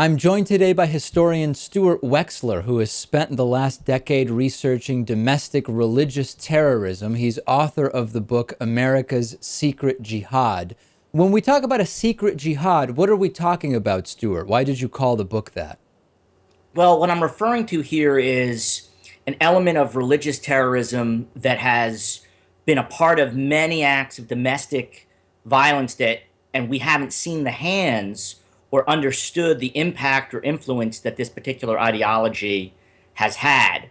I'm joined today by historian Stuart Wexler, who has spent the last decade researching domestic religious terrorism. He's author of the book America's Secret Jihad. When we talk about a secret jihad, what are we talking about, Stuart? Why did you call the book that? Well, what I'm referring to here is an element of religious terrorism that has been a part of many acts of domestic violence and we haven't seen the hands or understood the impact or influence that this particular ideology has had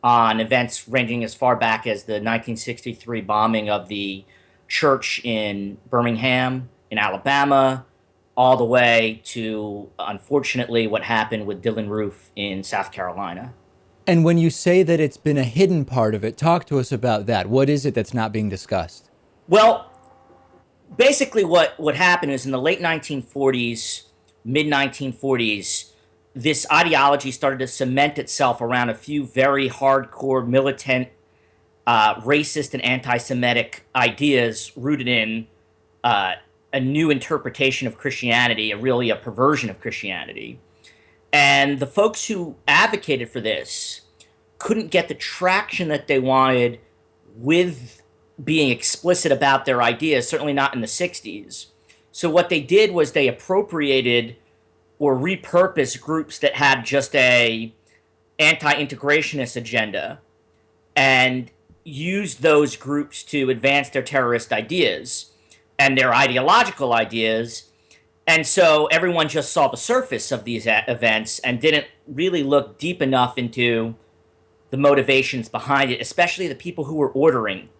on events ranging as far back as the 1963 bombing of the church in Birmingham, in Alabama, all the way to, unfortunately, what happened with Dylan Roof in South Carolina. And when you say that it's been a hidden part of it, talk to us about that. What is it that's not being discussed? Well, basically, what happened is in the late 1940s, mid 1940s, this ideology started to cement itself around a few very hardcore, militant, racist, and anti Semitic ideas rooted in a new interpretation of Christianity, really a perversion of Christianity. And the folks who advocated for this couldn't get the traction that they wanted with being explicit about their ideas, certainly not in the 60s. So what they did was they appropriated or repurposed groups that had just a anti-integrationist agenda and used those groups to advance their terrorist ideas and their ideological ideas. And so everyone just saw the surface of these events and didn't really look deep enough into the motivations behind it, especially the people who were ordering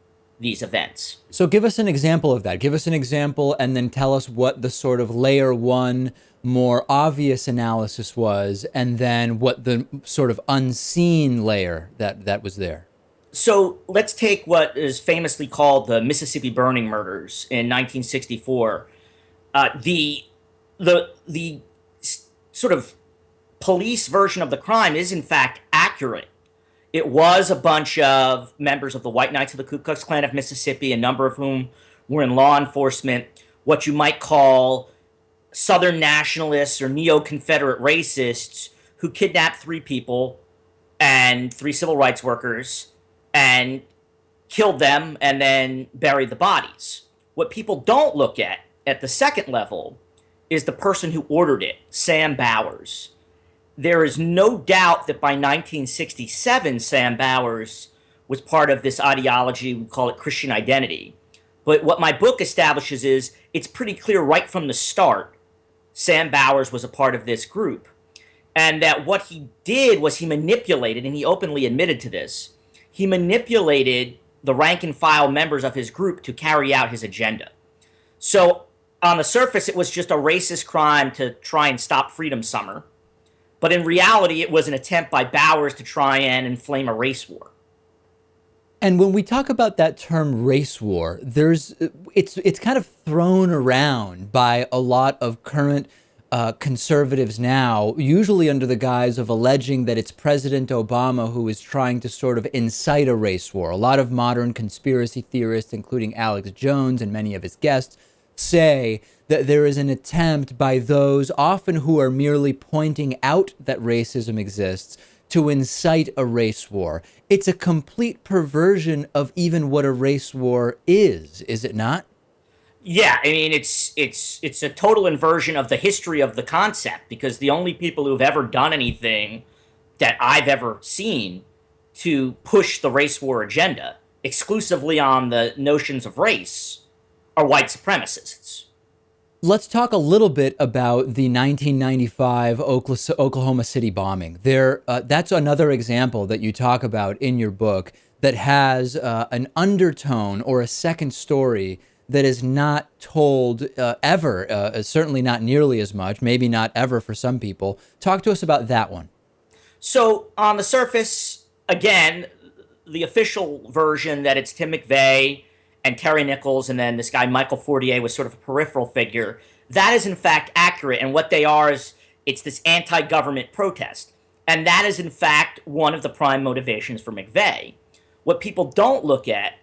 these events. So give us an example of that. Give us an example and then tell us what the sort of layer one, more obvious analysis was, and then what the sort of unseen layer that was there. So let's take what is famously called the Mississippi burning murders in 1964. The sort of police version of the crime is in fact accurate. It was a bunch of members of the White Knights of the Ku Klux Klan of Mississippi, a number of whom were in law enforcement, what you might call Southern nationalists or neo-Confederate racists who kidnapped three people and three civil rights workers and killed them and then buried the bodies. What people don't look at the second level, is the person who ordered it, Sam Bowers. There is no doubt that by 1967, Sam Bowers was part of this ideology, we call it Christian identity. But what my book establishes is it's pretty clear right from the start, Sam Bowers was a part of this group. And that what he did was he manipulated, and he openly admitted to this, he manipulated the rank and file members of his group to carry out his agenda. So on the surface, it was just a racist crime to try and stop Freedom Summer. But in reality, it was an attempt by Bowers to try and inflame a race war. And when we talk about that term race war, it's kind of thrown around by a lot of current conservatives now, usually under the guise of alleging that it's President Obama who is trying to sort of incite a race war. A lot of modern conspiracy theorists, including Alex Jones and many of his guests, say that there is an attempt by those often who are merely pointing out that racism exists to incite a race war. It's a complete perversion of even what a race war is it not? Yeah, I mean it's a total inversion of the history of the concept, because the only people who've ever done anything that I've ever seen to push the race war agenda exclusively on the notions of race are white supremacists. Let's talk a little bit about the 1995 Oklahoma City bombing. That's another example that you talk about in your book that has an undertone or a second story that is not told ever, certainly not nearly as much, maybe not ever for some people. Talk to us about that one. So on the surface, again, the official version that it's Tim McVeigh and Terry Nichols, and then this guy Michael Fortier was sort of a peripheral figure. That is in fact accurate, and what they are is it's this anti-government protest. And that is in fact one of the prime motivations for McVeigh. What people don't look at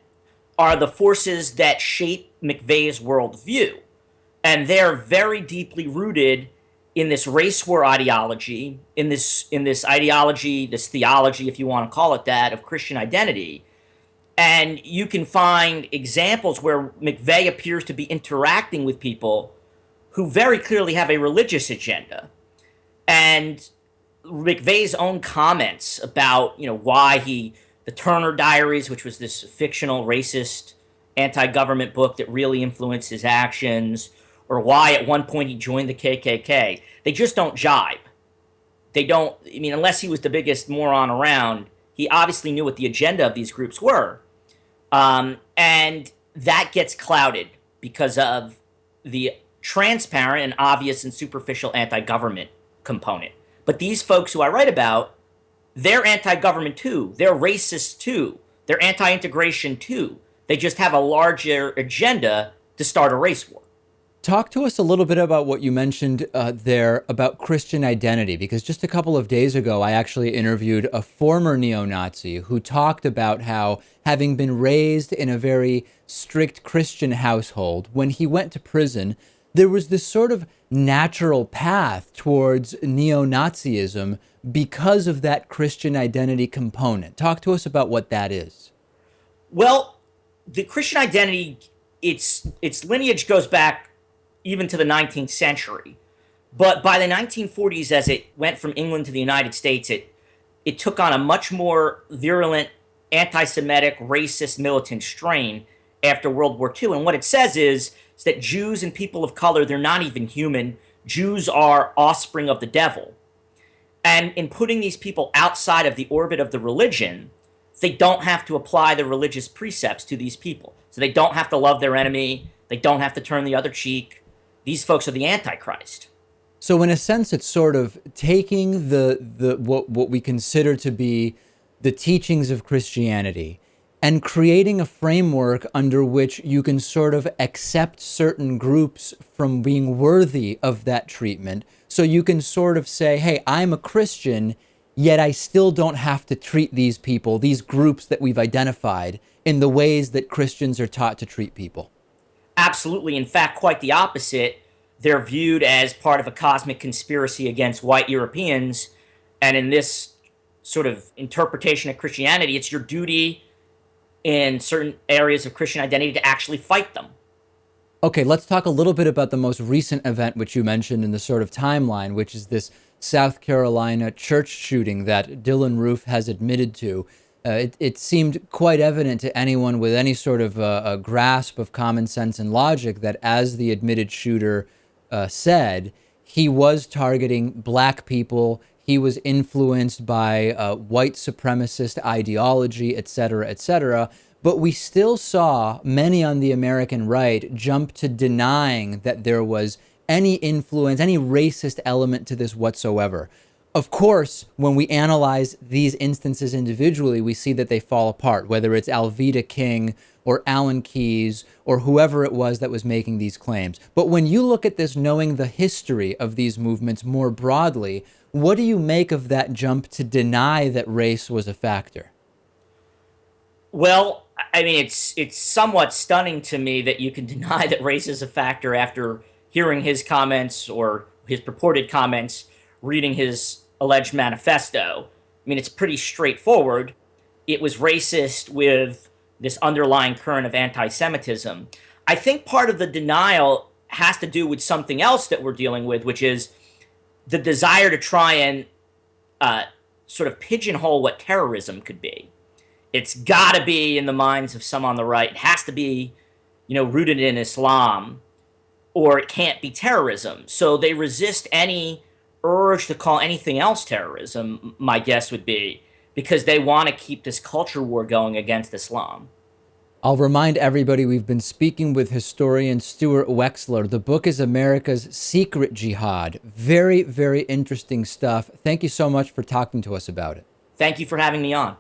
are the forces that shape McVeigh's worldview. And they're very deeply rooted in this race war ideology, in this ideology, this theology, if you want to call it that, of Christian identity. And you can find examples where McVeigh appears to be interacting with people who very clearly have a religious agenda. And McVeigh's own comments about, why the Turner Diaries, which was this fictional racist anti-government book that really influenced his actions, or why at one point he joined the KKK, they just don't jibe. They don't, unless he was the biggest moron around, he obviously knew what the agenda of these groups were. And that gets clouded because of the transparent and obvious and superficial anti-government component. But these folks who I write about, they're anti-government too. They're racist too. They're anti-integration too. They just have a larger agenda to start a race war. Talk to us a little bit about what you mentioned there about Christian identity, because just a couple of days ago, I actually interviewed a former neo-Nazi who talked about how, having been raised in a very strict Christian household, when he went to prison, there was this sort of natural path towards neo-Nazism because of that Christian identity component. Talk to us about what that is. Well, the Christian identity, its lineage goes back even to the 19th century. But by the 1940s, as it went from England to the United States, it took on a much more virulent anti-Semitic, racist, militant strain after World War II. And what it says is that Jews and people of color, they're not even human. Jews are offspring of the devil. And in putting these people outside of the orbit of the religion, they don't have to apply the religious precepts to these people. So they don't have to love their enemy. They don't have to turn the other cheek. These folks are the Antichrist. So in a sense, it's sort of taking the what we consider to be the teachings of Christianity and creating a framework under which you can sort of accept certain groups from being worthy of that treatment. So you can sort of say, hey, I'm a Christian, yet I still don't have to treat these people, these groups that we've identified, in the ways that Christians are taught to treat people. Absolutely. In fact, quite the opposite. They're viewed as part of a cosmic conspiracy against white Europeans. And in this sort of interpretation of Christianity, it's your duty in certain areas of Christian identity to actually fight them. Okay, let's talk a little bit about the most recent event, which you mentioned in the sort of timeline, which is this South Carolina church shooting that Dylan Roof has admitted to. It seemed quite evident to anyone with any sort of a grasp of common sense and logic that, as the admitted shooter said, he was targeting black people. He was influenced by white supremacist ideology, et cetera, et cetera. But we still saw many on the American right jump to denying that there was any influence, any racist element to this whatsoever. Of course, when we analyze these instances individually, we see that they fall apart, whether it's Alveda King or Alan Keyes or whoever it was that was making these claims. But when you look at this, knowing the history of these movements more broadly, what do you make of that jump to deny that race was a factor? Well, it's somewhat stunning to me that you can deny that race is a factor after hearing his comments or his purported comments, reading his alleged manifesto. It's pretty straightforward. It was racist with this underlying current of anti-Semitism. I think part of the denial has to do with something else that we're dealing with, which is the desire to try and sort of pigeonhole what terrorism could be. It's got to be in the minds of some on the right. It has to be, rooted in Islam, or it can't be terrorism. So they resist any urge to call anything else terrorism, my guess would be, because they want to keep this culture war going against Islam. I'll remind everybody we've been speaking with historian Stuart Wexler. The book is America's Secret Jihad. Very, very interesting stuff. Thank you so much for talking to us about it. Thank you for having me on.